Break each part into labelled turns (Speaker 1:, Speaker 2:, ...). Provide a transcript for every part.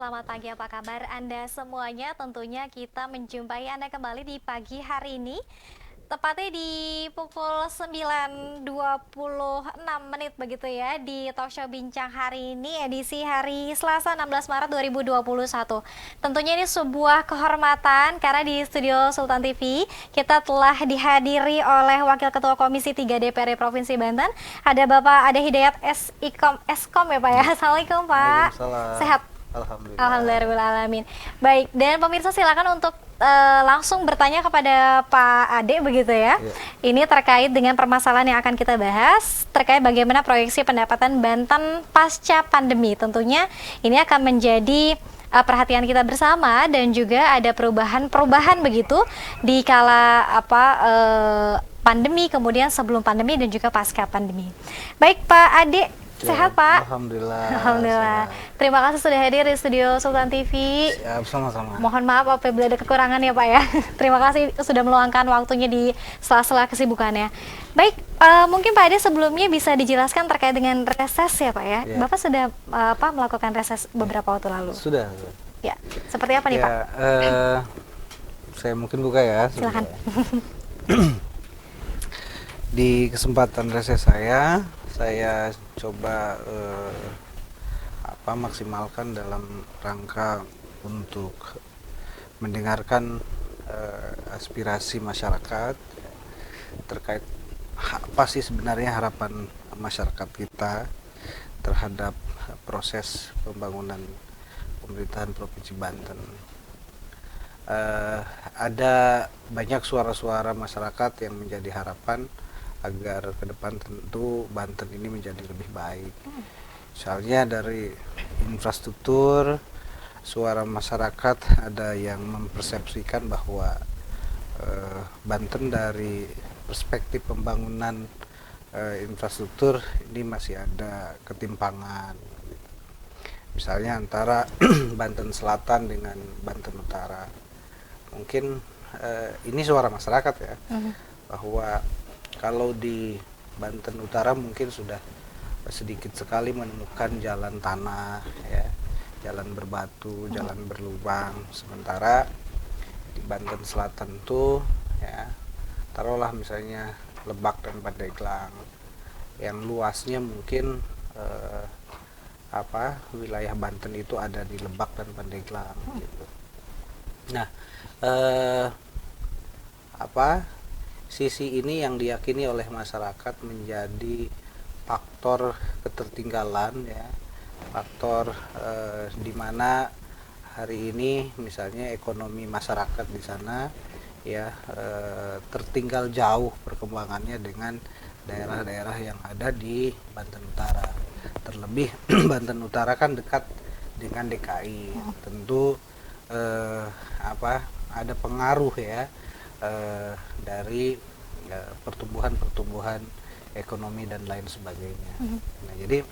Speaker 1: selamat pagi. Apa kabar Anda semuanya? Tentunya kita menjumpai Anda kembali di pagi hari ini. Tepatnya di pukul 9.26 begitu ya di Talk Show Bincang hari ini edisi hari Selasa 16 Maret 2021. Tentunya ini sebuah kehormatan karena di studio Sultan TV kita telah dihadiri oleh Wakil Ketua Komisi 3 DPRD Provinsi Banten. Ada Bapak Ade Hidayat Eskom ya Pak ya. Assalamualaikum Pak.
Speaker 2: Waalaikumsalam.
Speaker 1: Sehat?
Speaker 2: Alhamdulillah.
Speaker 1: Alhamdulillahirrahmanirrahim. Baik, dan pemirsa silakan untuk langsung bertanya kepada Pak Ade begitu ya.
Speaker 2: Iya.
Speaker 1: Ini terkait dengan permasalahan yang akan kita bahas terkait bagaimana proyeksi pendapatan Banten pasca pandemi. Tentunya ini akan menjadi perhatian kita bersama dan juga ada perubahan begitu di kala pandemi, kemudian sebelum pandemi dan juga pasca pandemi. Baik Pak Ade, sehat Pak?
Speaker 2: Alhamdulillah.
Speaker 1: Alhamdulillah.
Speaker 2: Sehat.
Speaker 1: Terima kasih sudah hadir di studio Sultan TV.
Speaker 2: Siap, sama-sama.
Speaker 1: Mohon maaf apabila ada kekurangan ya Pak ya. Terima kasih sudah meluangkan waktunya di sela-sela kesibukannya. Baik, mungkin Pak Ade sebelumnya bisa dijelaskan terkait dengan reses ya Pak ya.
Speaker 2: Ya.
Speaker 1: Bapak sudah melakukan reses beberapa waktu lalu.
Speaker 2: Sudah.
Speaker 1: Ya, seperti apa nih
Speaker 2: Ya,
Speaker 1: Pak?
Speaker 2: saya mungkin buka ya.
Speaker 1: Silakan.
Speaker 2: Di kesempatan reses saya coba maksimalkan dalam rangka untuk mendengarkan aspirasi masyarakat terkait apa sih sebenarnya harapan masyarakat kita terhadap proses pembangunan pemerintahan Provinsi Banten. Ada banyak suara-suara masyarakat yang menjadi harapan agar ke depan tentu Banten ini menjadi lebih baik. Misalnya dari infrastruktur, suara masyarakat ada yang mempersepsikan bahwa Banten dari perspektif pembangunan infrastruktur ini masih ada ketimpangan. Misalnya antara Banten Selatan dengan Banten Utara. Mungkin ini suara masyarakat ya, bahwa kalau di Banten Utara mungkin sudah sedikit sekali menemukan jalan tanah ya, jalan berbatu, jalan berlubang, sementara di Banten Selatan tuh ya, taruhlah misalnya Lebak dan Pandeglang yang luasnya mungkin wilayah Banten itu ada di Lebak dan Pandeglang gitu. Nah, sisi ini yang diyakini oleh masyarakat menjadi faktor ketertinggalan ya, faktor di mana hari ini misalnya ekonomi masyarakat di sana ya tertinggal jauh perkembangannya dengan daerah-daerah yang ada di Banten Utara. Terlebih Banten Utara kan dekat dengan DKI, tentu ada pengaruh ya dari pertumbuhan ekonomi dan lain sebagainya. Nah, jadi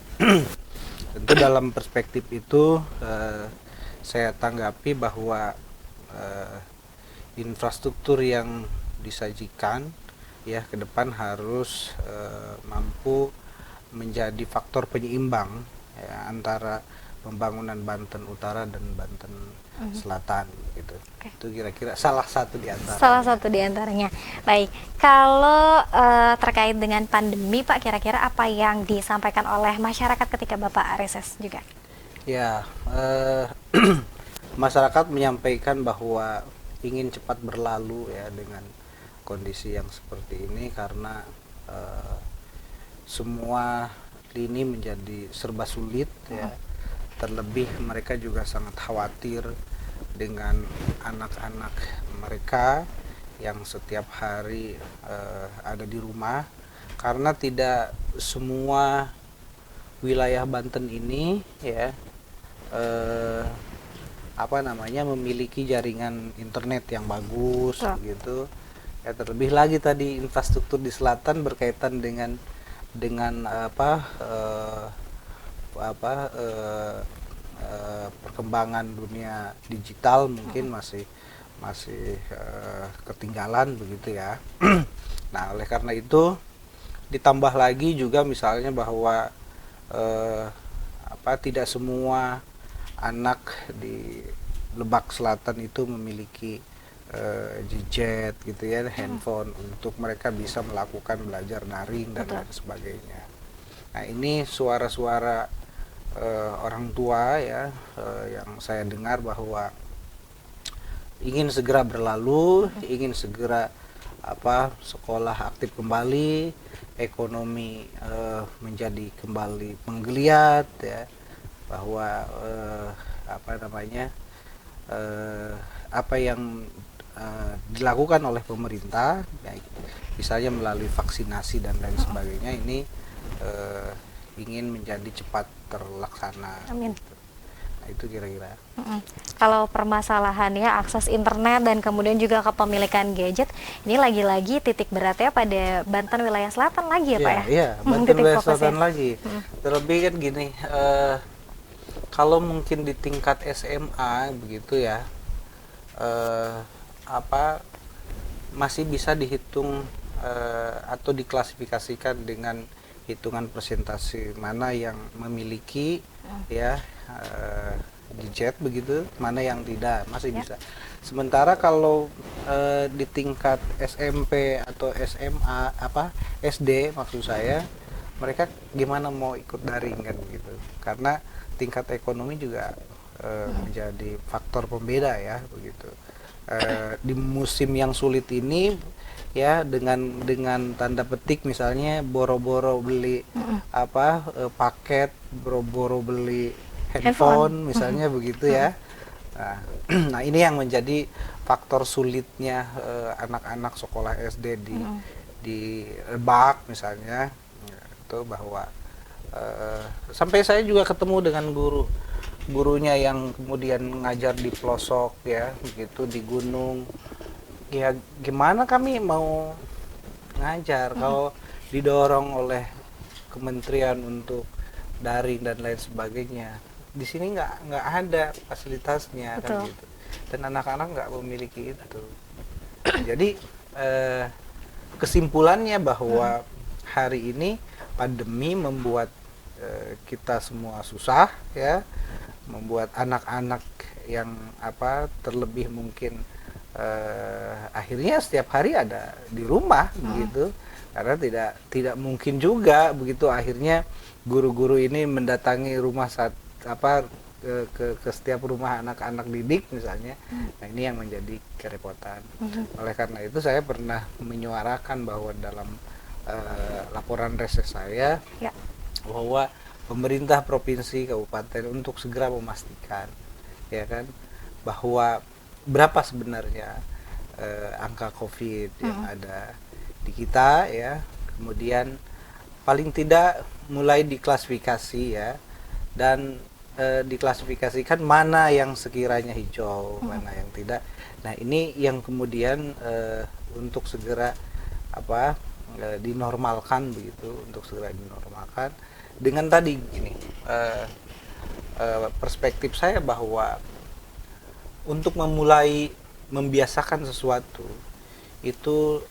Speaker 2: tentu dalam perspektif itu saya tanggapi bahwa infrastruktur yang disajikan ya ke depan harus mampu menjadi faktor penyeimbang ya, antara pembangunan Banten Utara dan Banten Selatan gitu. Itu kira-kira salah satu di antara.
Speaker 1: Salah satu di antaranya. Baik, kalau terkait dengan pandemi Pak, kira-kira apa yang disampaikan oleh masyarakat ketika Bapak reses juga?
Speaker 2: Ya, masyarakat menyampaikan bahwa ingin cepat berlalu ya dengan kondisi yang seperti ini karena semua lini menjadi serba sulit ya. Terlebih mereka juga sangat khawatir dengan anak-anak mereka yang setiap hari ada di rumah karena tidak semua wilayah Banten ini ya memiliki jaringan internet yang bagus gitu ya. Terlebih lagi tadi infrastruktur di selatan berkaitan dengan perkembangan dunia digital mungkin masih ketinggalan begitu ya. Nah, oleh karena itu ditambah lagi juga misalnya bahwa tidak semua anak di Lebak Selatan itu memiliki gadget gitu ya, handphone untuk mereka bisa melakukan belajar daring dan
Speaker 1: Betul.
Speaker 2: lain sebagainya. Nah, ini suara-suara orang tua ya, yang saya dengar bahwa ingin segera berlalu, ingin segera sekolah aktif kembali, ekonomi menjadi kembali menggeliat ya, bahwa apa yang dilakukan oleh pemerintah, baik misalnya melalui vaksinasi dan lain sebagainya, ini ingin menjadi cepat terlaksana.
Speaker 1: Amin.
Speaker 2: Nah, itu kira-kira.
Speaker 1: Kalau permasalahannya akses internet dan kemudian juga kepemilikan gadget, ini lagi-lagi titik beratnya pada Banten wilayah selatan lagi ya Pak ya?
Speaker 2: Iya, Banten
Speaker 1: Titik
Speaker 2: wilayah
Speaker 1: fokusnya.
Speaker 2: selatan lagi. Terlebih kan gini, kalau mungkin di tingkat SMA begitu ya, masih bisa dihitung atau diklasifikasikan dengan hitungan persentase mana yang memiliki ya gadget begitu, mana yang tidak, masih bisa. Sementara kalau di tingkat SMP atau SMA SD maksud saya, mereka gimana mau ikut daring kan begitu, karena tingkat ekonomi juga menjadi faktor pembeda ya begitu. Di musim yang sulit ini ya, dengan tanda petik misalnya boro-boro beli paket, boro-boro beli handphone misalnya begitu ya. Nah, ini yang menjadi faktor sulitnya anak-anak sekolah SD di Lebak misalnya, itu bahwa sampai saya juga ketemu dengan gurunya yang kemudian mengajar di pelosok ya begitu, di gunung. Ya gimana kami mau ngajar kalau didorong oleh kementerian untuk daring dan lain sebagainya. Di sini nggak ada fasilitasnya.
Speaker 1: Betul.
Speaker 2: Kan gitu, dan anak-anak nggak memiliki itu. Jadi kesimpulannya bahwa hari ini pandemi membuat kita semua susah ya, membuat anak-anak yang terlebih mungkin akhirnya setiap hari ada di rumah begitu, karena tidak mungkin juga begitu akhirnya guru-guru ini mendatangi rumah ke setiap rumah anak-anak didik misalnya. Nah, ini yang menjadi kerepotan. Oleh karena itu saya pernah menyuarakan bahwa dalam laporan reses saya bahwa pemerintah provinsi kabupaten untuk segera memastikan ya kan, bahwa berapa sebenarnya angka COVID yang ada di kita ya, kemudian paling tidak mulai diklasifikasi ya, dan diklasifikasikan mana yang sekiranya hijau, mana yang tidak. Nah, ini yang kemudian untuk segera dinormalkan begitu, untuk segera dinormalkan dengan tadi gini, perspektif saya bahwa untuk memulai membiasakan sesuatu itu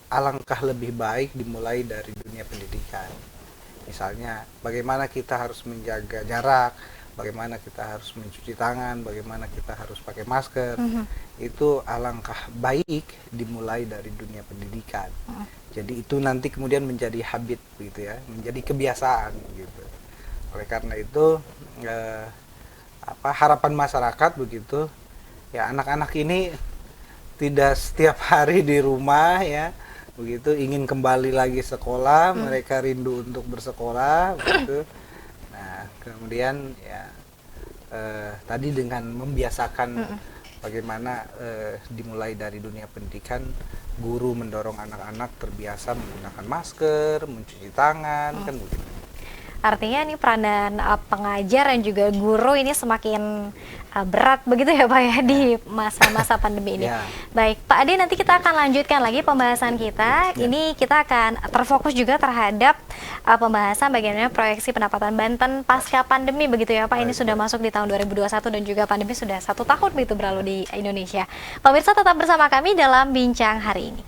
Speaker 2: alangkah lebih baik dimulai dari dunia pendidikan. Misalnya bagaimana kita harus menjaga jarak, bagaimana kita harus mencuci tangan, bagaimana kita harus pakai masker. Itu alangkah baik dimulai dari dunia pendidikan. Jadi itu nanti kemudian menjadi habit begitu ya, menjadi kebiasaan gitu. Oleh karena itu harapan masyarakat begitu ya, anak-anak ini tidak setiap hari di rumah ya begitu, ingin kembali lagi sekolah, mereka rindu untuk bersekolah begitu. Nah, kemudian ya tadi dengan membiasakan bagaimana dimulai dari dunia pendidikan, guru mendorong anak-anak terbiasa menggunakan masker, mencuci tangan, kan begitu.
Speaker 1: Artinya ini peranan pengajar dan juga guru ini semakin berat begitu ya Pak ya di masa-masa pandemi ini. Baik Pak Ade, nanti kita akan lanjutkan lagi pembahasan kita. Ini kita akan terfokus juga terhadap pembahasan bagaimana proyeksi pendapatan Banten pasca pandemi begitu ya Pak. Ini sudah masuk di tahun 2021 dan juga pandemi sudah 1 tahun begitu berlalu di Indonesia. Pemirsa tetap bersama kami dalam Bincang hari ini.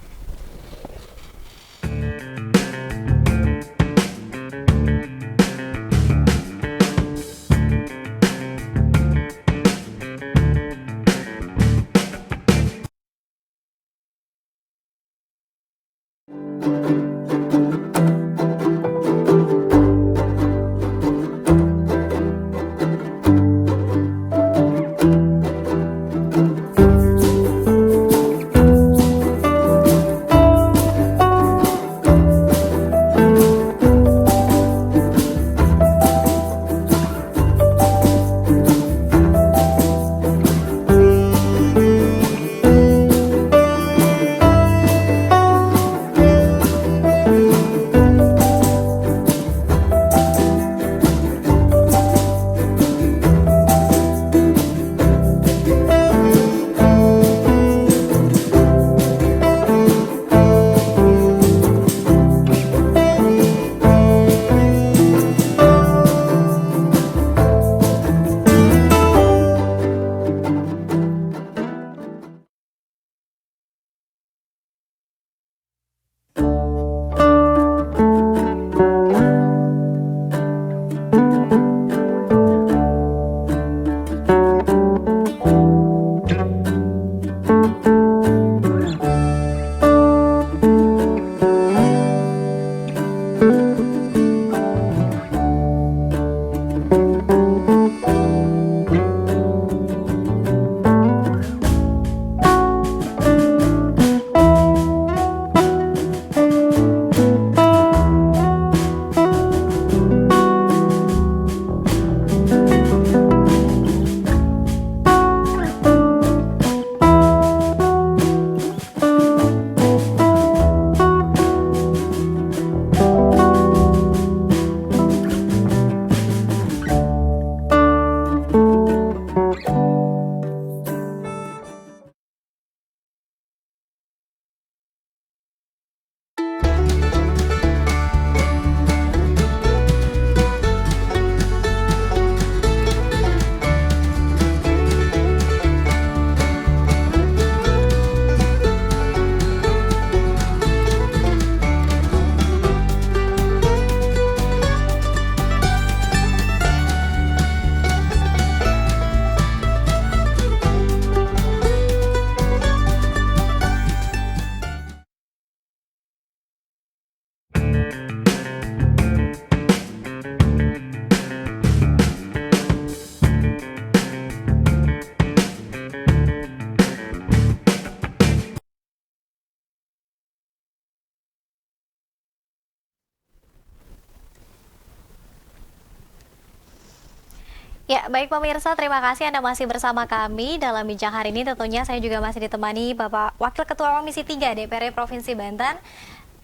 Speaker 1: Baik pemirsa, terima kasih Anda masih bersama kami dalam bincang hari ini. Tentunya saya juga masih ditemani Bapak Wakil Ketua Komisi 3 DPRD Provinsi Banten.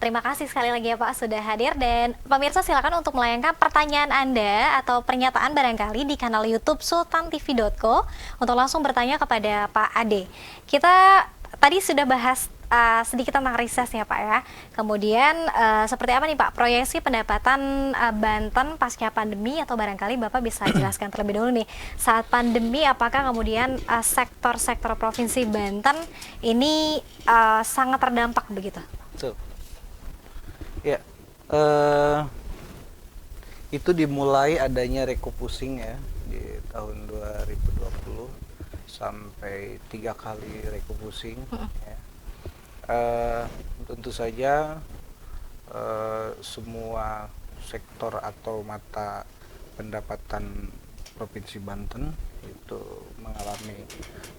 Speaker 1: Terima kasih sekali lagi ya Pak sudah hadir, dan pemirsa silakan untuk melayangkan pertanyaan Anda atau pernyataan barangkali di kanal YouTube sultantv.co untuk langsung bertanya kepada Pak Ade. Kita tadi sudah bahas sedikit tentang riset ya Pak ya. Kemudian seperti apa nih Pak proyeksi pendapatan Banten pasca pandemi, atau barangkali Bapak bisa jelaskan terlebih dahulu nih, saat pandemi apakah kemudian sektor-sektor Provinsi Banten ini sangat terdampak begitu?
Speaker 2: Betul. Ya, itu dimulai adanya recofusing ya di tahun 2020 sampai 3 kali recofusing. Ya. Tentu saja semua sektor atau mata pendapatan Provinsi Banten itu mengalami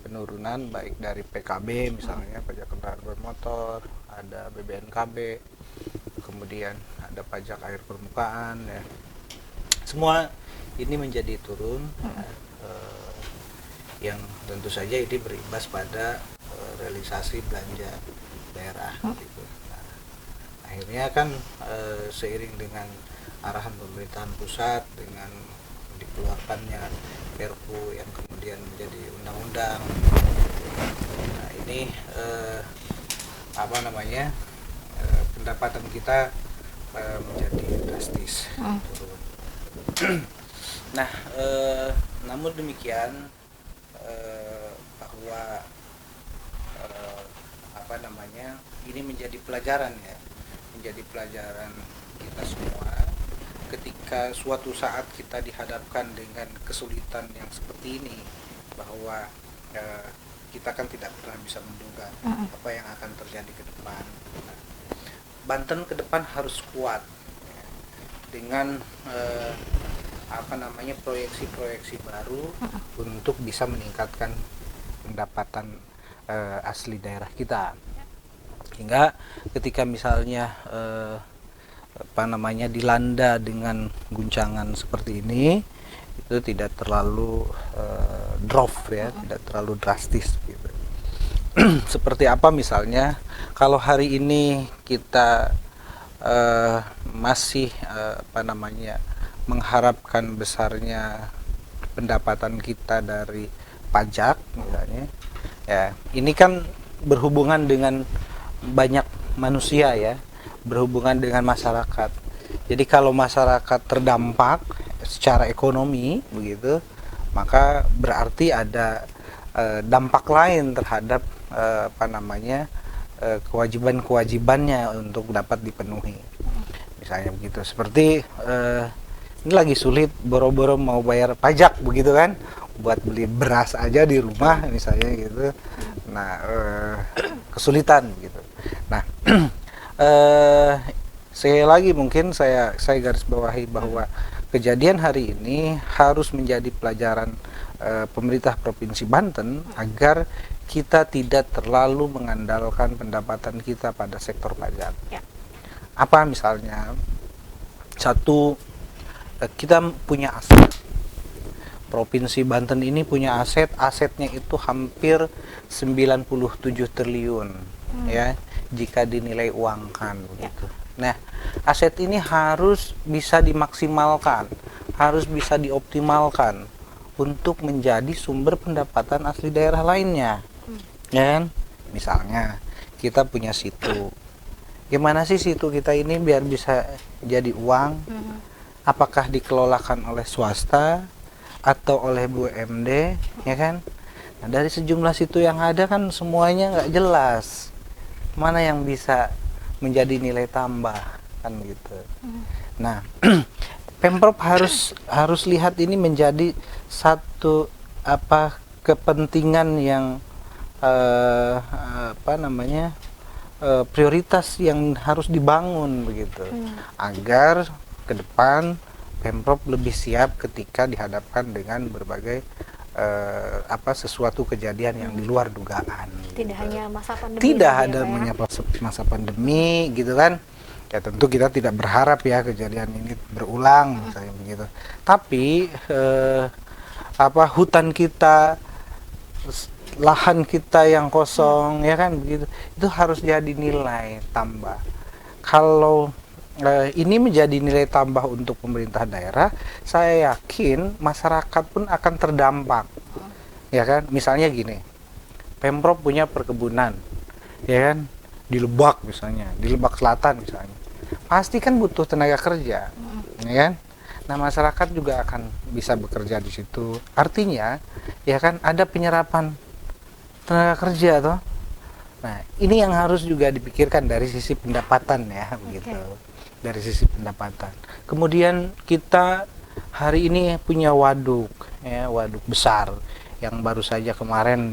Speaker 2: penurunan, baik dari PKB misalnya pajak kendaraan bermotor, ada BBNKB, kemudian ada pajak air permukaan ya. Semua ini menjadi turun yang tentu saja ini berimbas pada realisasi belanja daerah gitu. Nah, akhirnya kan seiring dengan arahan pemerintahan pusat dengan dikeluarkannya Perpu yang kemudian menjadi undang-undang. Nah, ini pendapatan kita menjadi drastis turun. Nah, namun demikian bahwa ini menjadi pelajaran ya, menjadi pelajaran kita semua ketika suatu saat kita dihadapkan dengan kesulitan yang seperti ini, bahwa kita kan tidak pernah bisa menduga apa yang akan terjadi ke depan. Nah, Banten ke depan harus kuat ya, dengan proyeksi-proyeksi baru untuk bisa meningkatkan pendapatan asli daerah kita, hingga ketika misalnya dilanda dengan guncangan seperti ini, itu tidak terlalu drop ya, tidak terlalu drastis gitu. Seperti apa misalnya kalau hari ini kita masih mengharapkan besarnya pendapatan kita dari pajak misalnya ya, ini kan berhubungan dengan banyak manusia ya, berhubungan dengan masyarakat. Jadi kalau masyarakat terdampak secara ekonomi begitu, maka berarti ada dampak lain terhadap kewajiban-kewajibannya untuk dapat dipenuhi. Misalnya begitu, seperti ini lagi sulit boro-boro mau bayar pajak begitu kan, buat beli beras aja di rumah misalnya gitu. Nah, kesulitan gitu. Nah, sekali lagi mungkin saya garis bawahi bahwa kejadian hari ini harus menjadi pelajaran pemerintah Provinsi Banten agar kita tidak terlalu mengandalkan pendapatan kita pada sektor pajak.
Speaker 1: Ya.
Speaker 2: Apa misalnya? Satu, kita punya aset. Provinsi Banten ini punya asetnya itu hampir 97 triliun ya, jika dinilai uangkan begitu. Nah, aset ini harus bisa dimaksimalkan, harus bisa dioptimalkan untuk menjadi sumber pendapatan asli daerah lainnya. Ya kan? Misalnya kita punya situ. Gimana sih situ kita ini biar bisa jadi uang? Apakah dikelolakan oleh swasta atau oleh BUMD, ya kan? Nah, dari sejumlah situ yang ada kan semuanya nggak jelas mana yang bisa menjadi nilai tambah kan gitu. Nah, Pemprov harus lihat ini menjadi satu kepentingan yang prioritas yang harus dibangun begitu, agar ke depan Pemprov lebih siap ketika dihadapkan dengan berbagai sesuatu kejadian yang di luar dugaan.
Speaker 1: Tidak
Speaker 2: gitu.
Speaker 1: hanya masa pandemi.
Speaker 2: Tidak ada masa pandemi gitu kan. Ya tentu kita tidak berharap ya kejadian ini berulang misalnya begitu. Tapi hutan kita, lahan kita yang kosong, ya kan begitu. Itu harus jadi nilai tambah. Kalau ini menjadi nilai tambah untuk pemerintah daerah, saya yakin masyarakat pun akan terdampak. Ya kan? Misalnya gini, Pemprov punya perkebunan, ya kan? Di Lebak misalnya, di Lebak Selatan misalnya. Pasti kan butuh tenaga kerja, ya kan? Nah, masyarakat juga akan bisa bekerja di situ. Artinya, ya kan, ada penyerapan tenaga kerja toh. Nah, ini yang harus juga dipikirkan dari sisi pendapatan ya, begitu. Dari sisi pendapatan. Kemudian kita hari ini punya waduk, ya, waduk besar yang baru saja kemarin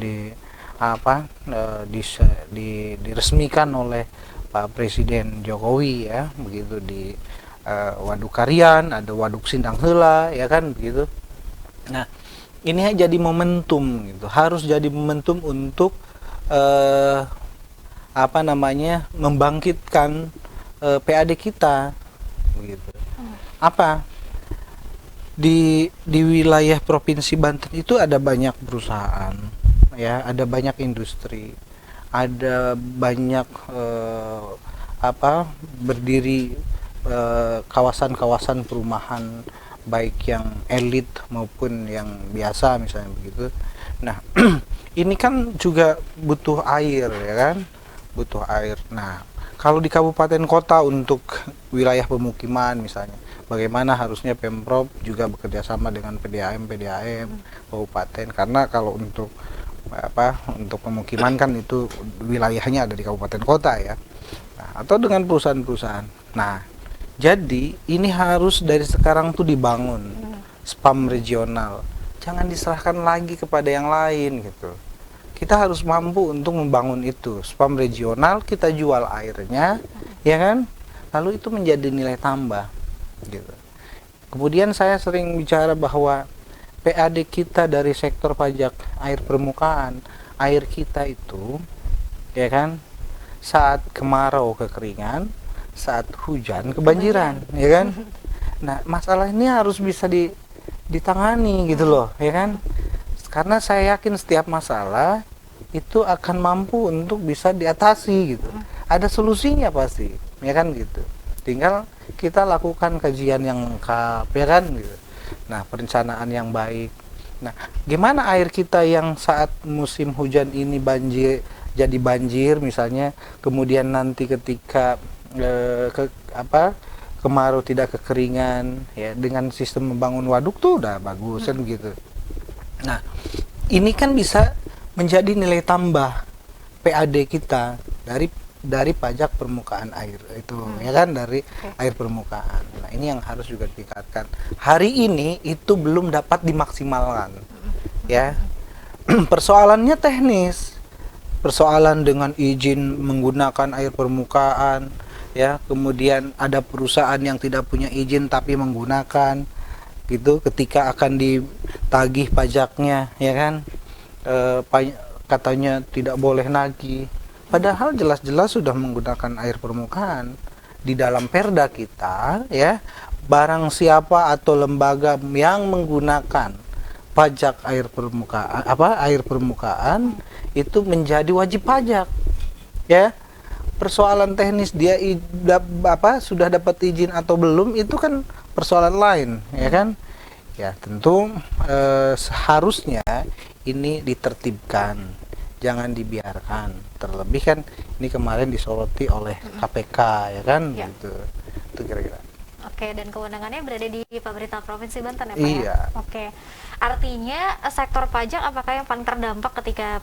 Speaker 2: diresmikan oleh Pak Presiden Jokowi, ya, begitu, di Waduk Karian, ada Waduk Sindang Heula, ya kan begitu. Nah, ini jadi momentum gitu, harus jadi momentum untuk membangkitkan PAD kita begitu. Apa di wilayah Provinsi Banten itu ada banyak perusahaan, ya, ada banyak industri, ada banyak berdiri kawasan-kawasan perumahan, baik yang elit maupun yang biasa misalnya begitu. Nah, ini kan juga butuh air, ya kan, butuh air. Nah, kalau di kabupaten kota untuk wilayah pemukiman misalnya, bagaimana harusnya Pemprov juga bekerja sama dengan PDAM kabupaten, karena kalau untuk untuk pemukiman kan itu wilayahnya ada di kabupaten kota, ya. Nah, atau dengan perusahaan-perusahaan. Nah, jadi ini harus dari sekarang tuh dibangun spam regional. Jangan diserahkan lagi kepada yang lain gitu. Kita harus mampu untuk membangun itu spam regional, kita jual airnya, ya kan? Lalu itu menjadi nilai tambah gitu. Kemudian saya sering bicara bahwa PAD kita dari sektor pajak air permukaan, air kita itu, ya kan, saat kemarau kekeringan, saat hujan kebanjiran, ya kan. Nah, masalah ini harus bisa ditangani gitu loh, ya kan. Karena saya yakin setiap masalah itu akan mampu untuk bisa diatasi gitu. Ada solusinya pasti, ya kan gitu. Tinggal kita lakukan kajian yang lengkap, ya kan gitu. Nah, perencanaan yang baik. Nah, gimana air kita yang saat musim hujan ini jadi banjir misalnya, kemudian nanti ketika kemarau tidak kekeringan, ya, dengan sistem membangun waduk tuh udah bagus kan gitu. Nah, ini kan bisa menjadi nilai tambah PAD kita dari pajak permukaan air itu, ya kan, dari air permukaan. Nah, ini yang harus juga ditingkatkan. Hari ini itu belum dapat dimaksimalkan, ya. Persoalannya teknis, persoalan dengan izin menggunakan air permukaan, ya. Kemudian ada perusahaan yang tidak punya izin tapi menggunakan gitu, ketika akan ditagih pajaknya, ya kan, katanya tidak boleh nagih, padahal jelas-jelas sudah menggunakan air permukaan. Di dalam perda kita, ya, barang siapa atau lembaga yang menggunakan pajak air permukaan itu menjadi wajib pajak, ya. Persoalan teknis dia sudah dapat izin atau belum itu kan persoalan lain, ya kan. Ya, tentu seharusnya ini ditertibkan, jangan dibiarkan. Terlebih kan ini kemarin disoroti oleh KPK, ya kan, ya. Gitu. Itu kira-kira.
Speaker 1: Oke, dan kewenangannya berada di pemerintah Provinsi Banten, ya Pak?
Speaker 2: Iya.
Speaker 1: Ya? Oke. Artinya sektor pajak apakah yang paling terdampak ketika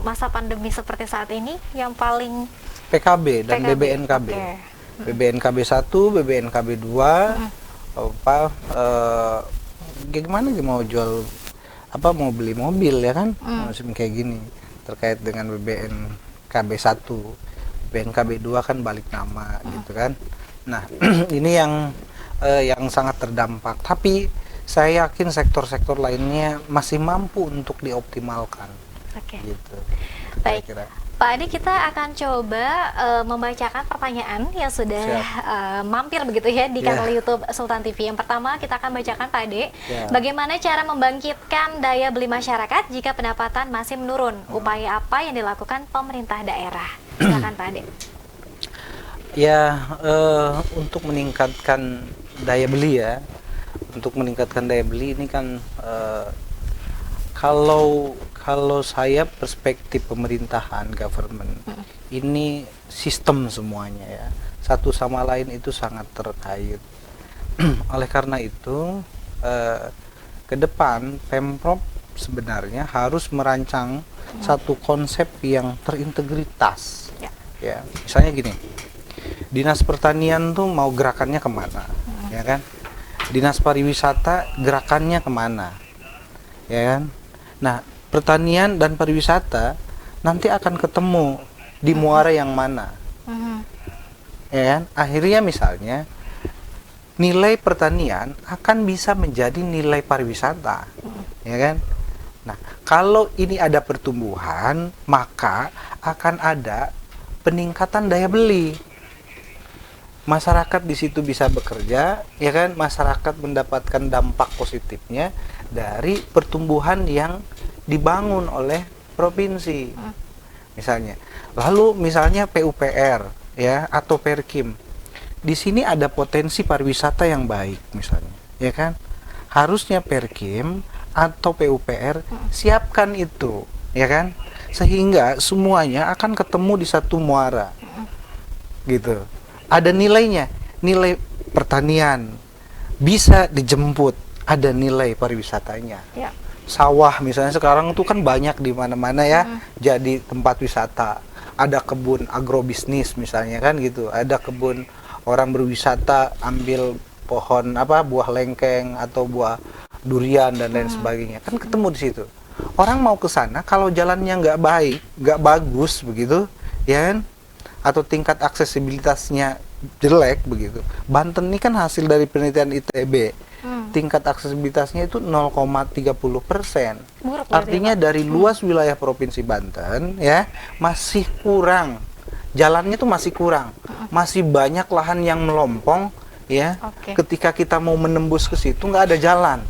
Speaker 1: masa pandemi seperti saat ini? Yang paling
Speaker 2: PKB dan BBNKB. Okay. BBNKB 1, BBNKB 2 gimana mau jual mau beli mobil, ya kan, musim kayak gini, terkait dengan BBNKB 1, BBNKB 2 kan balik nama gitu kan. Nah, ini yang sangat terdampak, tapi saya yakin sektor-sektor lainnya masih mampu untuk dioptimalkan.
Speaker 1: Oke.
Speaker 2: Gitu.
Speaker 1: Baik. Pak Ade, kita akan coba membacakan pertanyaan yang sudah mampir begitu ya di kanal YouTube Sultan TV. Yang pertama kita akan bacakan, Pak Ade, bagaimana cara membangkitkan daya beli masyarakat jika pendapatan masih menurun? Upaya apa yang dilakukan pemerintah daerah? Silakan Pak Ade.
Speaker 2: Ya, untuk meningkatkan daya beli ya, ini kan kalau saya perspektif pemerintahan, government, ini sistem semuanya ya, satu sama lain itu sangat terkait. Oleh karena itu, ke depan Pemprov sebenarnya harus merancang satu konsep yang terintegritas. Ya, misalnya gini, Dinas Pertanian tuh mau gerakannya kemana, ya kan? Dinas Pariwisata gerakannya kemana, ya kan? Nah, pertanian dan pariwisata nanti akan ketemu di muara yang mana, ya kan? Akhirnya misalnya nilai pertanian akan bisa menjadi nilai pariwisata, ya kan? Nah, kalau ini ada pertumbuhan, maka akan ada peningkatan daya beli. Masyarakat di situ bisa bekerja, ya kan? Masyarakat mendapatkan dampak positifnya dari pertumbuhan yang dibangun oleh provinsi. Misalnya. Lalu misalnya PUPR ya atau Perkim. Di sini ada potensi pariwisata yang baik misalnya, ya kan? Harusnya Perkim atau PUPR siapkan itu, ya kan? Sehingga semuanya akan ketemu di satu muara. Gitu. Ada nilainya, nilai pertanian bisa dijemput, ada nilai pariwisatanya.
Speaker 1: Ya.
Speaker 2: Sawah misalnya sekarang tuh kan banyak di mana-mana ya, jadi tempat wisata. Ada kebun agrobisnis misalnya kan gitu, ada kebun orang berwisata ambil pohon buah lengkeng atau buah durian dan lain sebagainya, kan ketemu di situ. Orang mau ke sana kalau jalannya nggak baik, nggak bagus begitu, ya kan? Atau tingkat aksesibilitasnya jelek begitu. Banten ini kan hasil dari penelitian ITB. Tingkat aksesibilitasnya itu 0,30%. Artinya dari luas wilayah Provinsi Banten ya masih kurang. Jalannya tuh masih kurang. Masih banyak lahan yang melompong ya. Ketika kita mau menembus ke situ nggak ada jalan.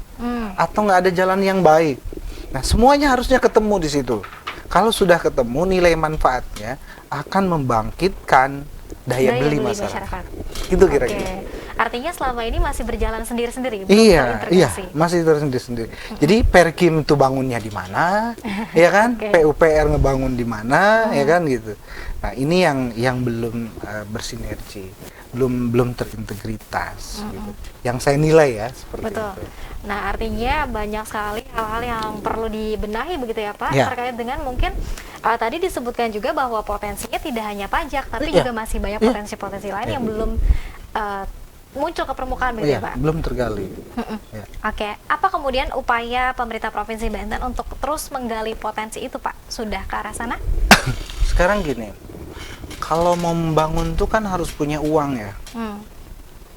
Speaker 2: Atau nggak ada jalan yang baik. Nah, semuanya harusnya ketemu di situ. Kalau sudah ketemu, nilai manfaatnya akan membangkitkan daya beli masyarakat. Itu kira-kira.
Speaker 1: Artinya selama ini masih berjalan sendiri-sendiri.
Speaker 2: Iya, masih tersendiri-sendiri. Jadi Perkim itu bangunnya di mana, ya kan? PUPR ngebangun di mana, ya kan gitu. Nah, ini yang belum bersinergi, belum terintegritas gitu. Yang saya nilai ya seperti itu.
Speaker 1: Nah, artinya banyak sekali hal-hal yang perlu dibenahi begitu ya Pak, terkait dengan mungkin tadi disebutkan juga bahwa potensinya tidak hanya pajak, tapi juga masih banyak potensi-potensi lain yang belum muncul ke permukaan begitu ya Pak?
Speaker 2: Belum tergali.
Speaker 1: Apa kemudian upaya pemerintah Provinsi Banten untuk terus menggali potensi itu Pak? Sudah ke arah sana?
Speaker 2: Sekarang gini, kalau mau membangun tuh kan harus punya uang ya.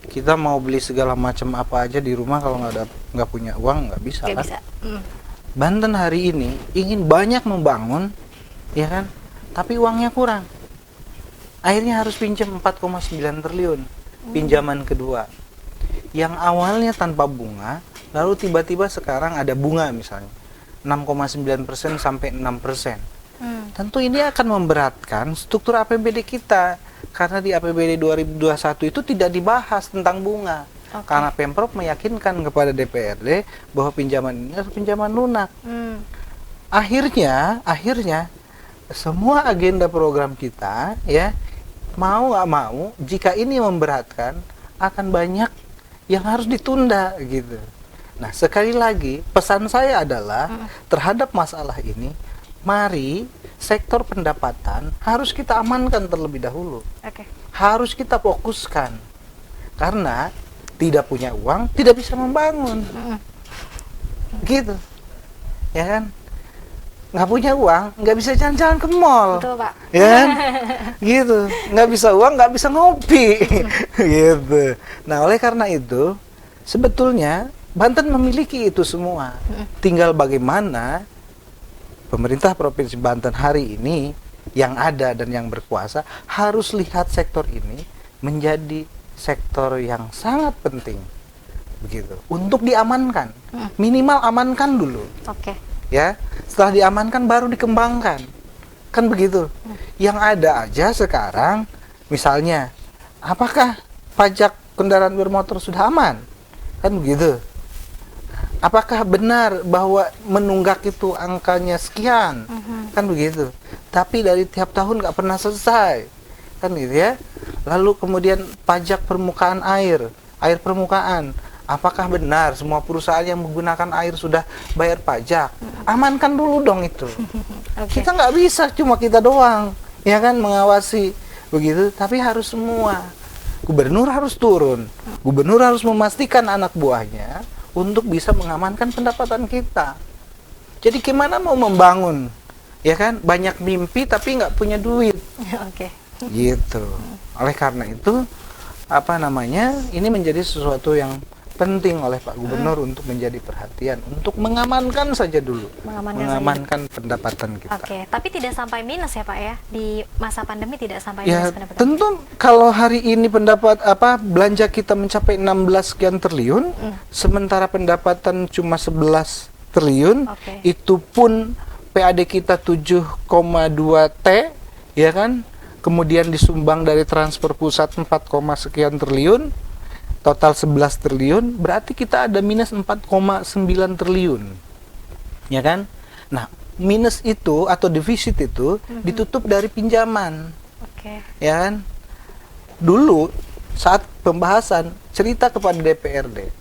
Speaker 2: Kita mau beli segala macam apa aja di rumah, kalau nggak punya uang nggak bisa kan? Banten hari ini ingin banyak membangun, ya kan? Tapi uangnya kurang. Akhirnya harus pinjam 4,9 triliun pinjaman kedua. Yang awalnya tanpa bunga, lalu tiba-tiba sekarang ada bunga misalnya 6,9% sampai 6%. Tentu ini akan memberatkan struktur APBD kita. Karena di APBD 2021 itu tidak dibahas tentang bunga. Karena Pemprov meyakinkan kepada DPRD bahwa pinjaman ini adalah pinjaman lunak. Akhirnya semua agenda program kita ya mau nggak mau, jika ini memberatkan akan banyak yang harus ditunda gitu. Nah, sekali lagi pesan saya adalah terhadap masalah ini, mari sektor pendapatan harus kita amankan terlebih dahulu. Harus kita fokuskan. Karena tidak punya uang, tidak bisa membangun. Gitu. Ya kan? Nggak punya uang, nggak bisa jalan-jalan ke mall.
Speaker 1: Betul, Pak.
Speaker 2: Ya kan? Gitu. Nggak bisa uang, nggak bisa ngopi. Gitu. Nah, oleh karena itu, sebetulnya Banten memiliki itu semua. Tinggal bagaimana pemerintah Provinsi Banten hari ini yang ada dan yang berkuasa harus lihat sektor ini menjadi sektor yang sangat penting begitu untuk diamankan. Minimal amankan dulu.
Speaker 1: Oke.
Speaker 2: Ya, setelah diamankan baru dikembangkan. Kan begitu. Yang ada aja sekarang misalnya apakah pajak kendaraan bermotor sudah aman? Kan begitu. Apakah benar bahwa menunggak itu angkanya sekian? Kan begitu. Tapi dari tiap tahun nggak pernah selesai. Kan gitu ya. Lalu kemudian pajak permukaan air permukaan. Apakah benar semua perusahaan yang menggunakan air sudah bayar pajak? Amankan dulu dong itu.
Speaker 1: Oke.
Speaker 2: Kita nggak bisa cuma kita doang, ya kan, mengawasi begitu. Tapi harus semua. Gubernur harus turun. Gubernur harus memastikan anak buahnya untuk bisa mengamankan pendapatan kita. Jadi gimana mau membangun, ya kan? Banyak mimpi tapi nggak punya duit,
Speaker 1: Oke.
Speaker 2: gitu. Oleh karena itu, ini menjadi sesuatu yang penting oleh Pak Gubernur untuk menjadi perhatian, untuk mengamankan saja dulu, mengamankan pendapatan kita.
Speaker 1: Oke, tapi tidak sampai minus ya Pak ya, di masa pandemi tidak sampai
Speaker 2: Ya,
Speaker 1: minus pendapatan.
Speaker 2: tentu kalau hari ini belanja kita mencapai 16 sekian triliun, sementara pendapatan cuma 11 triliun,
Speaker 1: Oke.
Speaker 2: itu pun PAD kita 7,2 T, ya kan? Kemudian disumbang dari transfer pusat 4, sekian triliun, total 11 triliun, berarti kita ada minus 4,9 triliun. Ya kan? Nah, minus itu atau defisit itu ditutup dari pinjaman.
Speaker 1: Oke.
Speaker 2: Ya kan? Dulu saat pembahasan cerita kepada DPRD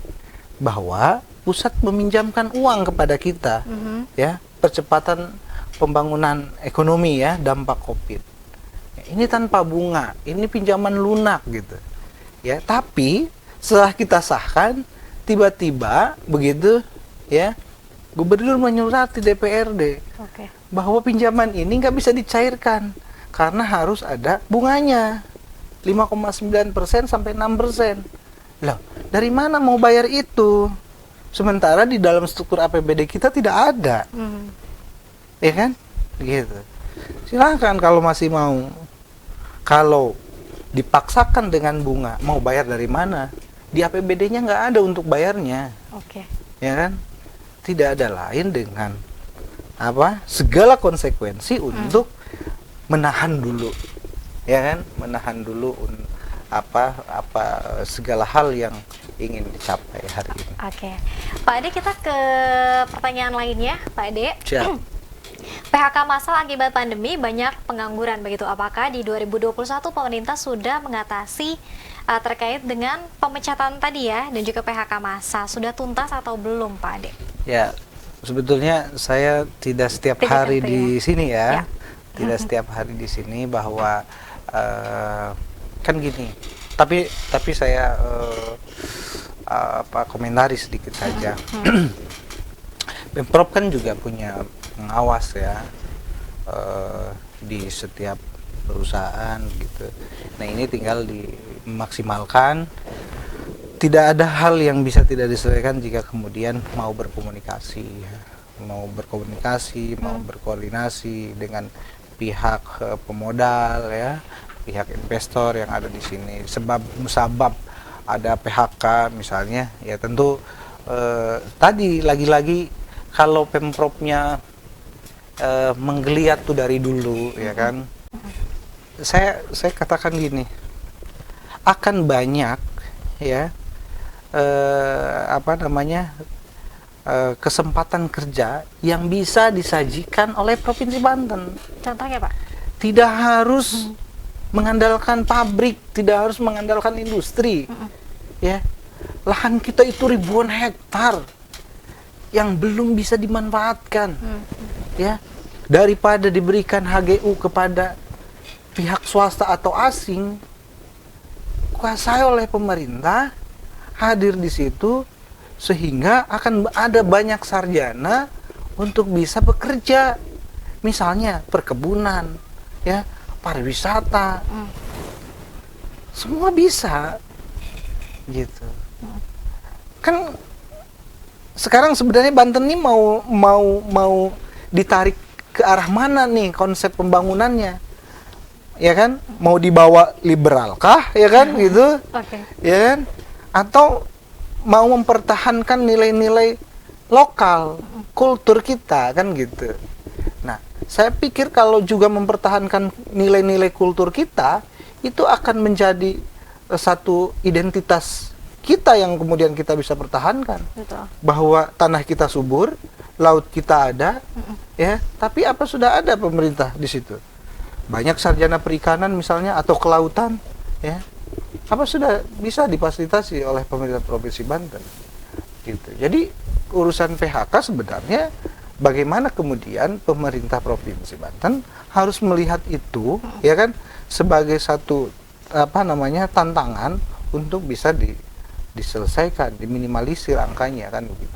Speaker 2: bahwa pusat meminjamkan uang kepada kita, ya, percepatan pembangunan ekonomi ya, dampak Covid. Ini tanpa bunga, ini pinjaman lunak gitu. Ya, tapi setelah kita sahkan, tiba-tiba begitu ya, Gubernur menyurati DPRD bahwa pinjaman ini nggak bisa dicairkan karena harus ada bunganya 5,9% sampai 6%. Loh, dari mana mau bayar itu? Sementara di dalam struktur APBD kita tidak ada, ya kan? Gitu. Silakan kalau masih mau. Kalau dipaksakan dengan bunga, mau bayar dari mana? Di APBD-nya nggak ada untuk bayarnya.
Speaker 1: Oke.
Speaker 2: Ya kan? Tidak ada lain dengan segala konsekuensi untuk menahan dulu, ya kan? Menahan dulu segala hal yang ingin dicapai hari ini.
Speaker 1: Oke. Pak Ade, kita ke pertanyaan lainnya, Pak Ade.
Speaker 2: Siap.
Speaker 1: PHK massal akibat pandemi, banyak pengangguran begitu. Apakah di 2021 pemerintah sudah mengatasi terkait dengan pemecatan tadi ya, dan juga PHK massal, sudah tuntas atau belum, Pak Ade?
Speaker 2: Ya, sebetulnya saya tidak setiap hari di sini ya. Tidak setiap hari di sini bahwa kan gini. Tapi saya komentari sedikit saja. Pemprov kan juga punya pengawas ya di setiap perusahaan gitu. Nah, ini tinggal dimaksimalkan. Tidak ada hal yang bisa tidak diselesaikan jika kemudian mau berkomunikasi, mau berkoordinasi dengan pihak pemodal ya, pihak investor yang ada di sini. Sebab ada PHK misalnya, ya tentu tadi lagi-lagi kalau Pemprovnya menggeliat tuh dari dulu, ya kan. Saya katakan gini, akan banyak ya kesempatan kerja yang bisa disajikan oleh Provinsi Banten.
Speaker 1: Contohnya, Pak?
Speaker 2: Tidak harus mengandalkan pabrik, tidak harus mengandalkan industri. Ya, lahan kita itu ribuan hektar yang belum bisa dimanfaatkan. Ya, daripada diberikan HGU kepada pihak swasta atau asing, kuasai oleh pemerintah, hadir di situ, sehingga akan ada banyak sarjana untuk bisa bekerja, misalnya perkebunan, ya, pariwisata, semua bisa, gitu. Kan sekarang sebenarnya Banten ini mau ditarik ke arah mana nih konsep pembangunannya, ya kan? Mau dibawa liberal kah, ya kan, gitu, ya kan? Atau mau mempertahankan nilai-nilai lokal, kultur kita, kan gitu. Nah, saya pikir kalau juga mempertahankan nilai-nilai kultur kita, itu akan menjadi satu identitas kita yang kemudian kita bisa pertahankan.
Speaker 1: Betul.
Speaker 2: Bahwa tanah kita subur, laut kita ada, ya. Tapi apa sudah ada pemerintah di situ? Banyak sarjana perikanan misalnya atau kelautan, ya. Apa sudah bisa difasilitasi oleh pemerintah Provinsi Banten? Gitu. Jadi urusan PHK sebenarnya bagaimana kemudian pemerintah Provinsi Banten harus melihat itu, ya kan, sebagai satu tantangan untuk bisa diselesaikan, diminimalisir angkanya, kan begitu.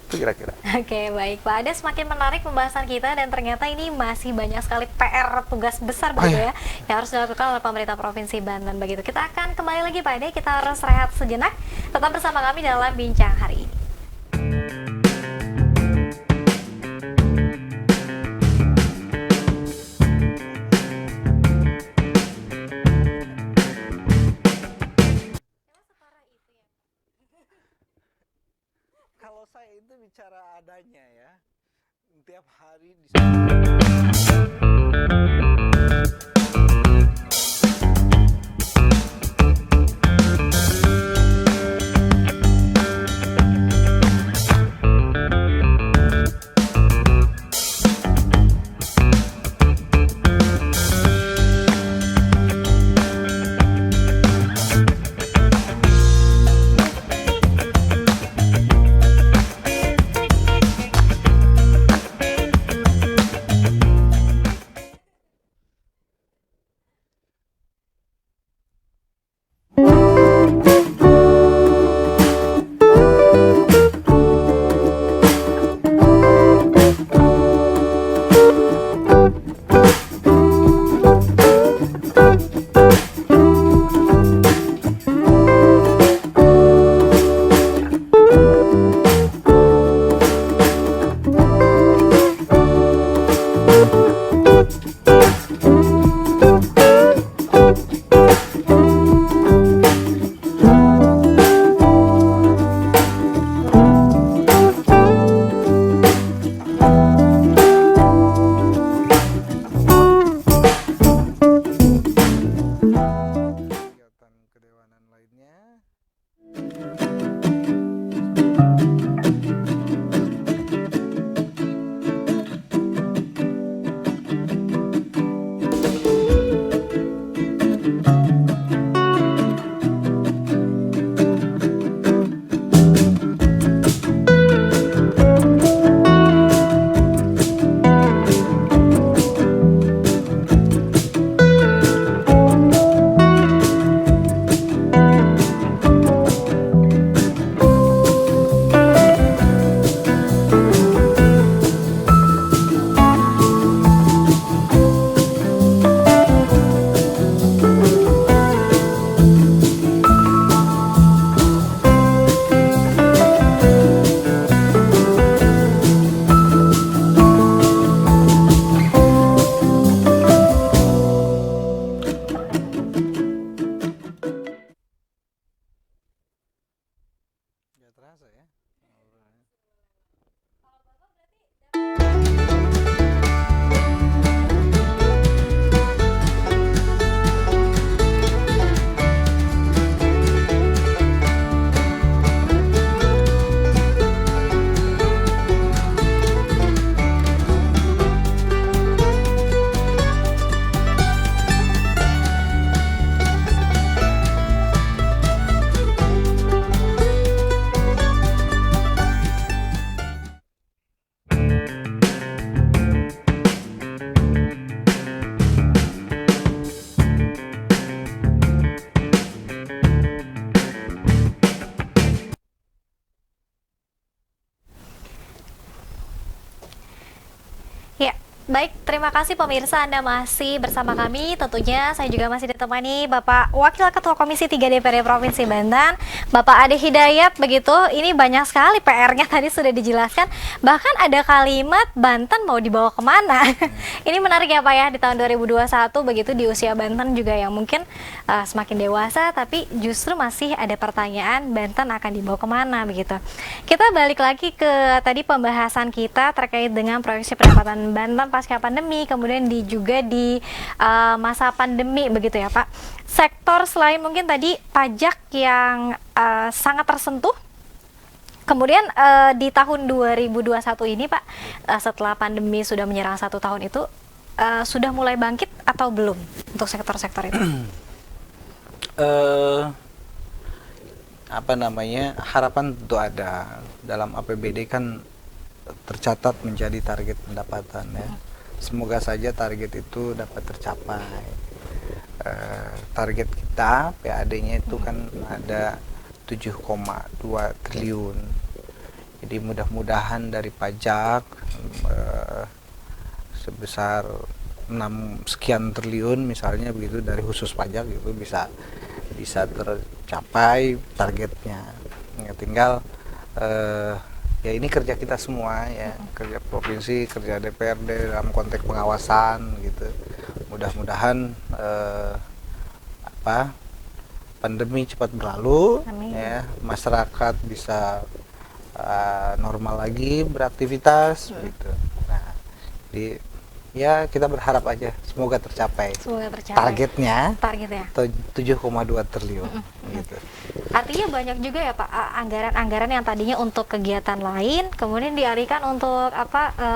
Speaker 2: Itu kira-kira.
Speaker 1: Oke, baik Pak Ade, semakin menarik pembahasan kita dan ternyata ini masih banyak sekali PR, tugas besar begitu ya yang harus dilakukan oleh pemerintah Provinsi Banten begitu. Kita akan kembali lagi Pak Ade, kita harus rehat sejenak. Tetap bersama kami dalam Bincang hari ini.
Speaker 2: Kalau saya itu bicara adanya ya, tiap hari di terasa ya.
Speaker 1: Ya, baik, terima kasih pemirsa, Anda masih bersama kami. Tentunya saya juga masih ditemani Bapak Wakil Ketua Komisi 3 DPRD Provinsi Banten, Bapak Ade Hidayat. Begitu, ini banyak sekali PR-nya tadi sudah dijelaskan. Bahkan ada kalimat Banten mau dibawa kemana. Ini menarik ya Pak ya, di tahun 2021 begitu, di usia Banten juga yang mungkin semakin dewasa, tapi justru masih ada pertanyaan Banten akan dibawa kemana begitu. Kita balik lagi ke tadi pembahasan kita terkait dengan proyeksi pendapatan Banten pasca pandemi, kemudian juga di masa pandemi begitu ya Pak. Sektor selain mungkin tadi pajak yang sangat tersentuh, kemudian di tahun 2021 ini Pak, setelah pandemi sudah menyerang 1 tahun itu, sudah mulai bangkit atau belum untuk sektor-sektor itu?
Speaker 2: Harapan tentu ada. Dalam APBD kan tercatat menjadi target pendapatan ya. Semoga saja target itu dapat tercapai. Target kita PAD-nya itu kan ada 7,2 triliun. Jadi mudah-mudahan dari pajak sebesar 6 sekian triliun misalnya begitu dari khusus pajak itu bisa tercapai targetnya. Ya, tinggal ya ini kerja kita semua ya, kerja provinsi, kerja DPRD dalam konteks pengawasan gitu. Mudah-mudahan pandemi cepat berlalu. Amin. Ya, masyarakat bisa normal lagi beraktivitas gitu. Nah, ya kita berharap aja semoga tercapai. Targetnya 7,2 triliun gitu.
Speaker 1: Artinya banyak juga ya Pak anggaran-anggaran yang tadinya untuk kegiatan lain kemudian dialihkan untuk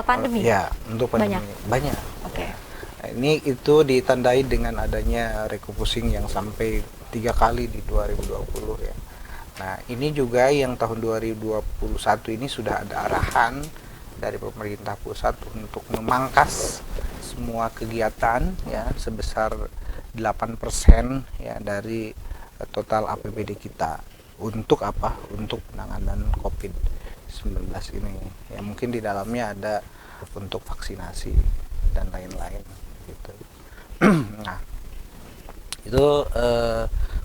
Speaker 1: pandemi.
Speaker 2: Ya, untuk pandemi. Banyak.
Speaker 1: Oke.
Speaker 2: Nah, ini itu ditandai dengan adanya refocusing yang sampai 3 kali di 2020 ya. Nah, ini juga yang tahun 2021 ini sudah ada arahan dari pemerintah pusat untuk memangkas semua kegiatan ya sebesar 8% ya dari total APBD kita. Untuk apa? Untuk penanganan COVID-19 ini. Ya mungkin di dalamnya ada untuk vaksinasi dan lain-lain gitu. Nah, itu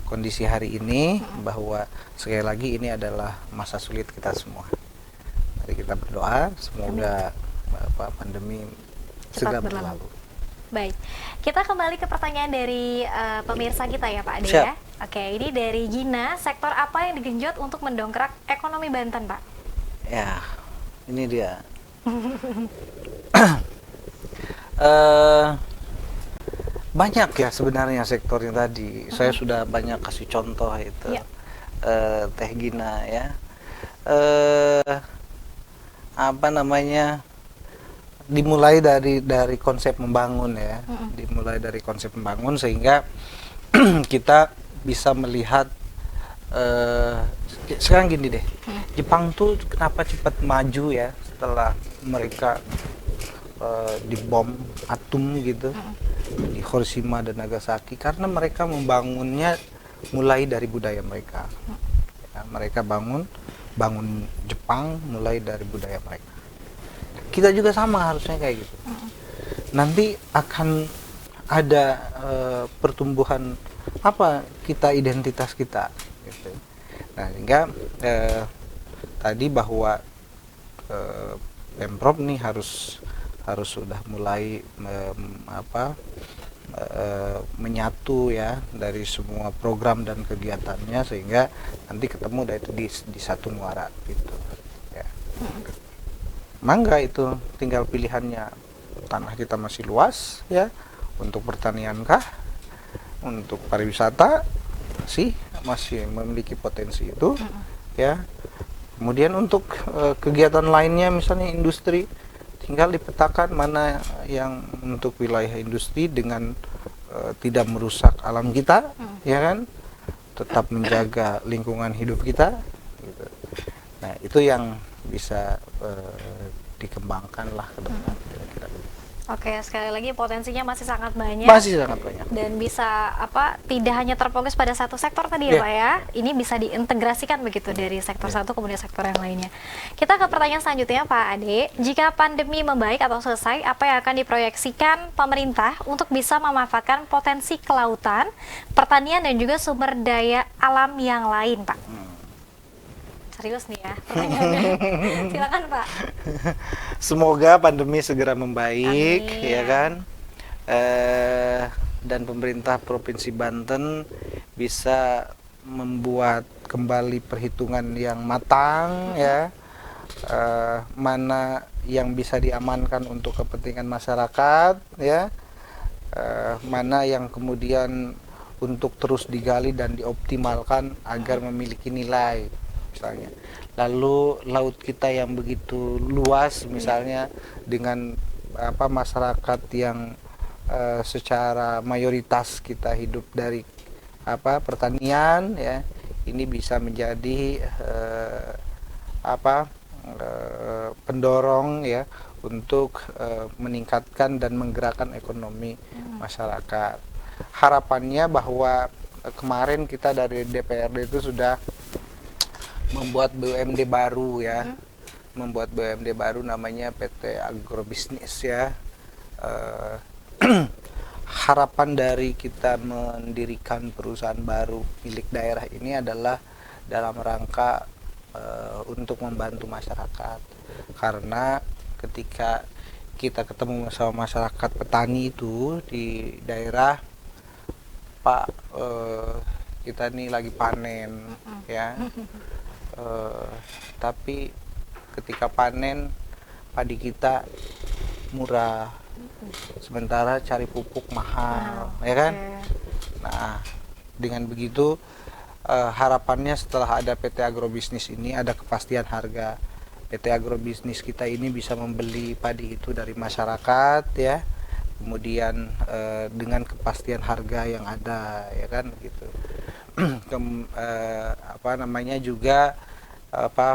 Speaker 2: kondisi hari ini, bahwa sekali lagi ini adalah masa sulit kita semua. Mari kita berdoa semoga pandemi segera berlalu.
Speaker 1: Baik, kita kembali ke pertanyaan dari pemirsa kita ya Pak Ade ya. Oke, ini dari Gina, sektor apa yang digenjot untuk mendongkrak ekonomi Banten Pak?
Speaker 2: Ya, ini dia. Banyak ya sebenarnya sektornya tadi. Saya sudah banyak kasih contoh itu. Teh Gina ya. Dimulai dari konsep membangun ya. Dimulai dari konsep membangun sehingga kita bisa melihat sekarang gini deh. Jepang tuh kenapa cepat maju ya setelah mereka dibom atom gitu di Hiroshima dan Nagasaki, karena mereka membangunnya mulai dari budaya mereka. Ya, mereka bangun Jepang mulai dari budaya mereka. Kita juga sama harusnya kayak gitu. Nanti akan ada pertumbuhan identitas kita gitu. Nah, sehingga tadi bahwa Pemprov nih harus sudah mulai menyatu ya dari semua program dan kegiatannya, sehingga nanti ketemu di satu muara gitu ya. Mangga itu tinggal pilihannya, tanah kita masih luas ya, untuk pertanian kah, untuk pariwisata sih masih memiliki potensi itu ya. Kemudian untuk kegiatan lainnya misalnya industri, tinggal dipetakan mana yang untuk wilayah industri dengan tidak merusak alam kita, ya kan, tetap menjaga lingkungan hidup kita gitu. Nah, itu yang bisa dikembangkan lah ke depan kira-kira.
Speaker 1: Oke, sekali lagi potensinya masih sangat banyak.
Speaker 2: Masih sangat banyak.
Speaker 1: Dan bisa tidak hanya terfokus pada satu sektor tadi ya Pak ya, ini bisa diintegrasikan begitu dari sektor satu kemudian sektor yang lainnya. Kita ke pertanyaan selanjutnya Pak Ade, jika pandemi membaik atau selesai, apa yang akan diproyeksikan pemerintah untuk bisa memanfaatkan potensi kelautan, pertanian dan juga sumber daya alam yang lain Pak? Serius nih ya pertanyaannya. Silakan Pak.
Speaker 2: Semoga pandemi segera membaik.
Speaker 1: Amin.
Speaker 2: Ya kan, dan pemerintah Provinsi Banten bisa membuat kembali perhitungan yang matang, ya, mana yang bisa diamankan untuk kepentingan masyarakat, ya, mana yang kemudian untuk terus digali dan dioptimalkan agar memiliki nilai, misalnya. Lalu laut kita yang begitu luas, misalnya dengan masyarakat yang secara mayoritas kita hidup dari pertanian, ya, ini bisa menjadi pendorong, ya, untuk meningkatkan dan menggerakkan ekonomi masyarakat. Harapannya bahwa kemarin kita dari DPRD itu sudah membuat BUMD baru, ya, membuat BUMD baru namanya PT Agrobisnis, ya. Harapan dari kita mendirikan perusahaan baru milik daerah ini adalah dalam rangka untuk membantu masyarakat, karena ketika kita ketemu sama masyarakat petani itu di daerah, Pak, kita nih lagi panen, ya, tapi ketika panen padi kita murah, sementara cari pupuk mahal, ya kan? Nah, dengan begitu harapannya setelah ada PT Agrobisnis ini ada kepastian harga. PT Agrobisnis kita ini bisa membeli padi itu dari masyarakat, ya, kemudian dengan kepastian harga yang ada, ya kan, gitu. Juga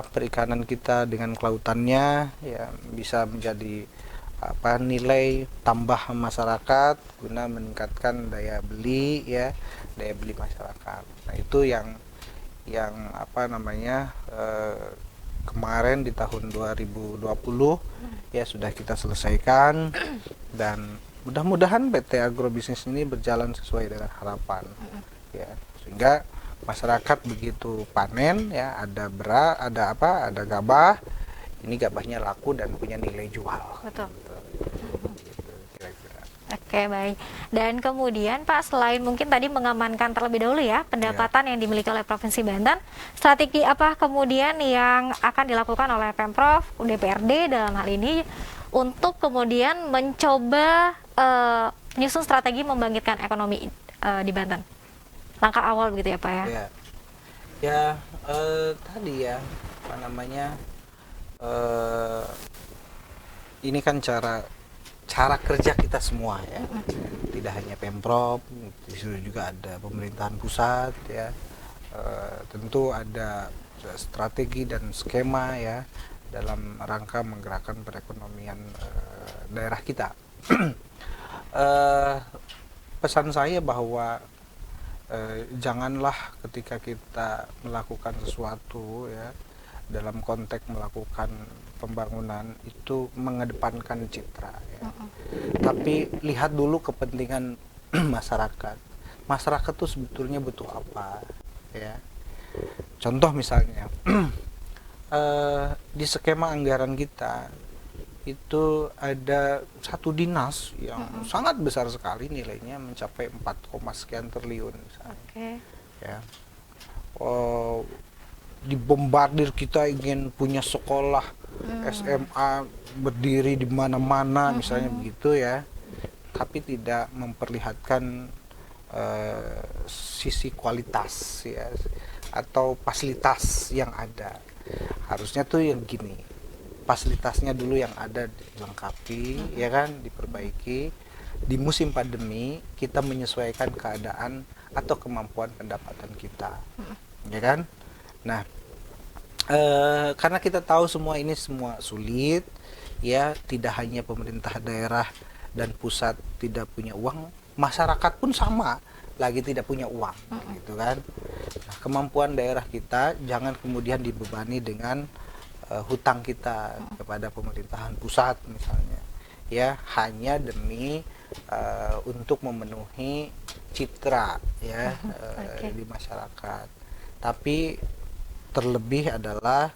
Speaker 2: perikanan kita dengan kelautannya, ya, bisa menjadi nilai tambah masyarakat guna meningkatkan daya beli, ya, daya beli masyarakat. Nah, itu yang kemarin di tahun 2020 ya sudah kita selesaikan, dan mudah-mudahan PT Agrobisnis ini berjalan sesuai dengan harapan, ya, sehingga masyarakat begitu panen, ya, ada gabah, ini gabahnya laku dan punya nilai jual.
Speaker 1: Betul. Oke, baik. Dan kemudian Pak, selain mungkin tadi mengamankan terlebih dahulu ya pendapatan yang dimiliki oleh Provinsi Banten, strategi apa kemudian yang akan dilakukan oleh Pemprov, DPRD dalam hal ini untuk kemudian mencoba menyusun strategi membangkitkan ekonomi di Banten? Langkah awal begitu ya Pak ya?
Speaker 2: Tadi ya, ini kan cara kerja kita semua, ya, tidak hanya Pemprov, di situ juga ada pemerintahan pusat, ya, tentu ada strategi dan skema, ya, dalam rangka menggerakkan perekonomian daerah kita. Pesan saya bahwa janganlah ketika kita melakukan sesuatu, ya, dalam konteks melakukan pembangunan itu mengedepankan citra, ya. Tapi lihat dulu kepentingan masyarakat. Masyarakat tuh sebetulnya butuh apa, ya. Contoh misalnya di skema anggaran kita itu ada satu dinas yang sangat besar sekali, nilainya mencapai 4, sekian triliun misalnya. Ya. Dibombardir kita ingin punya sekolah SMA berdiri di mana-mana, misalnya begitu, ya, tapi tidak memperlihatkan sisi kualitas, ya, atau fasilitas yang ada. Harusnya tuh yang gini, fasilitasnya dulu yang ada dilengkapi, ya kan, diperbaiki. Di musim pandemi kita menyesuaikan keadaan atau kemampuan pendapatan kita, ya kan. Nah, karena kita tahu semua ini semua sulit, ya, tidak hanya pemerintah daerah dan pusat tidak punya uang, masyarakat pun sama lagi tidak punya uang, gitu kan. Nah, kemampuan daerah kita jangan kemudian dibebani dengan hutang kita kepada pemerintahan pusat misalnya, ya, hanya demi untuk memenuhi citra, ya, di masyarakat. Tapi terlebih adalah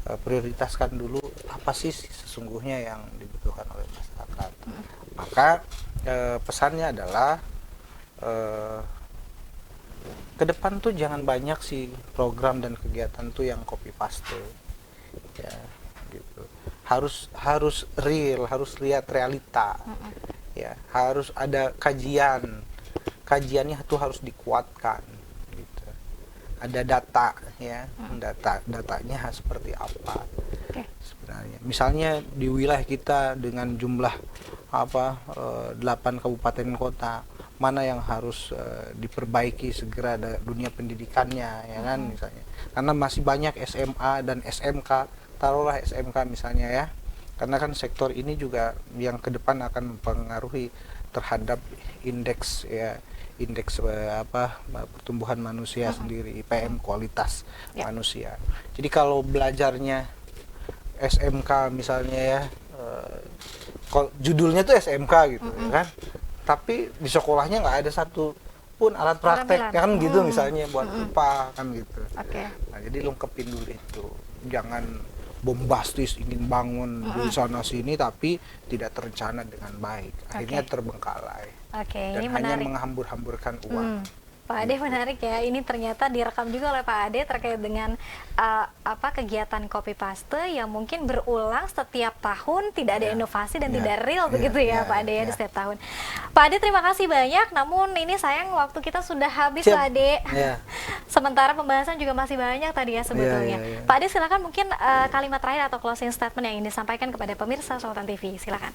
Speaker 2: prioritaskan dulu apa sih sesungguhnya yang dibutuhkan oleh masyarakat. Maka pesannya adalah ke depan tuh jangan banyak sih program dan kegiatan tuh yang copy paste, ya, gitu. Harus real, harus lihat realita, ya, harus ada kajiannya tuh harus dikuatkan, gitu. Ada data, ya, datanya seperti apa sebenarnya. Misalnya di wilayah kita dengan jumlah 8 kabupaten kota, mana yang harus diperbaiki segera dunia pendidikannya, ya kan, misalnya. Karena masih banyak SMA dan SMK, taruhlah SMK misalnya, ya. Karena kan sektor ini juga yang ke depan akan mempengaruhi terhadap indeks, ya, indeks pertumbuhan manusia sendiri, IPM, kualitas manusia. Jadi kalau belajarnya SMK misalnya, ya, judulnya tuh SMK gitu, ya kan, tapi di sekolahnya nggak ada satu pun alat praktek, kan gitu misalnya, buat apa kan gitu. Nah, jadi lengkapin dulu itu, jangan bombastis ingin bangun di sana sini tapi tidak terencana dengan baik, akhirnya terbengkalai dan
Speaker 1: ini
Speaker 2: hanya
Speaker 1: menarik.
Speaker 2: menghambur-hamburkan uang.
Speaker 1: Pak Ade, menarik ya, ini ternyata direkam juga oleh Pak Ade terkait dengan kegiatan copy paste yang mungkin berulang setiap tahun, tidak ada inovasi dan tidak real begitu ya Pak Ade ya, di setiap tahun. Pak Ade, terima kasih banyak, namun ini sayang waktu kita sudah habis. Pak Ade. Sementara pembahasan juga masih banyak tadi ya sebetulnya. Pak Ade, silakan mungkin kalimat terakhir atau closing statement yang ingin disampaikan kepada pemirsa Sultan TV, silakan.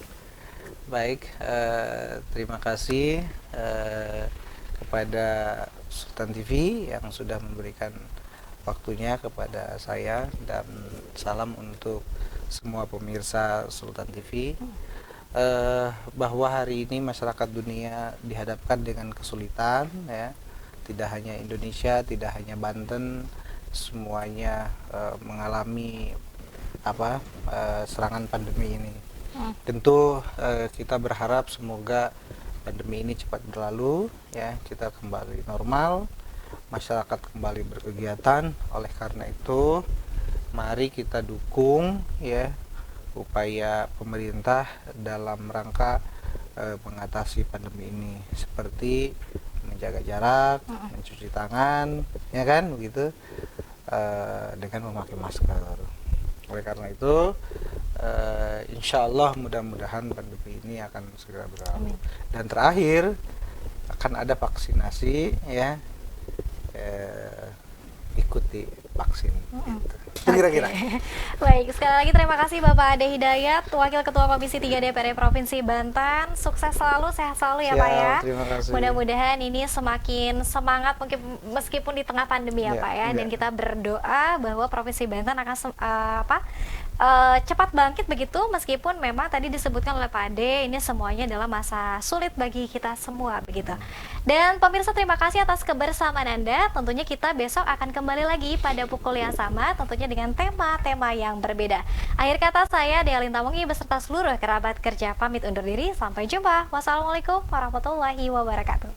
Speaker 2: Baik, terima kasih kepada Sultan TV yang sudah memberikan waktunya kepada saya, dan salam untuk semua pemirsa Sultan TV. Bahwa hari ini masyarakat dunia dihadapkan dengan kesulitan, ya, tidak hanya Indonesia, tidak hanya Banten, semuanya mengalami serangan pandemi ini. Tentu kita berharap semoga pandemi ini cepat berlalu, ya, kita kembali normal, masyarakat kembali berkegiatan. Oleh karena itu, mari kita dukung, ya, upaya pemerintah dalam rangka mengatasi pandemi ini, seperti menjaga jarak, mencuci tangan, ya kan, begitu, dengan memakai masker. Oleh karena itu, insya Allah mudah-mudahan pandemi ini akan segera berlalu. Dan terakhir, akan ada vaksinasi, ya, ikuti vaksin. Gitu. Kira-kira.
Speaker 1: Baik, sekali lagi terima kasih Bapak Ade Hidayat, Wakil Ketua Komisi 3 DPRD Provinsi Banten. Sukses selalu, sehat selalu ya Pak ya.
Speaker 2: Terima kasih.
Speaker 1: Mudah-mudahan ini semakin semangat meskipun di tengah pandemi ya Pak ya. Dan kita berdoa bahwa Provinsi Banten akan cepat bangkit begitu, meskipun memang tadi disebutkan oleh Pak Ade, ini semuanya adalah masa sulit bagi kita semua begitu. Dan pemirsa, terima kasih atas kebersamaan Anda. Tentunya kita besok akan kembali lagi pada pukul yang sama, tentunya dengan tema-tema yang berbeda. Akhir kata, saya Dea Lintamungi beserta seluruh kerabat kerja pamit undur diri. Sampai jumpa. Wassalamualaikum warahmatullahi wabarakatuh.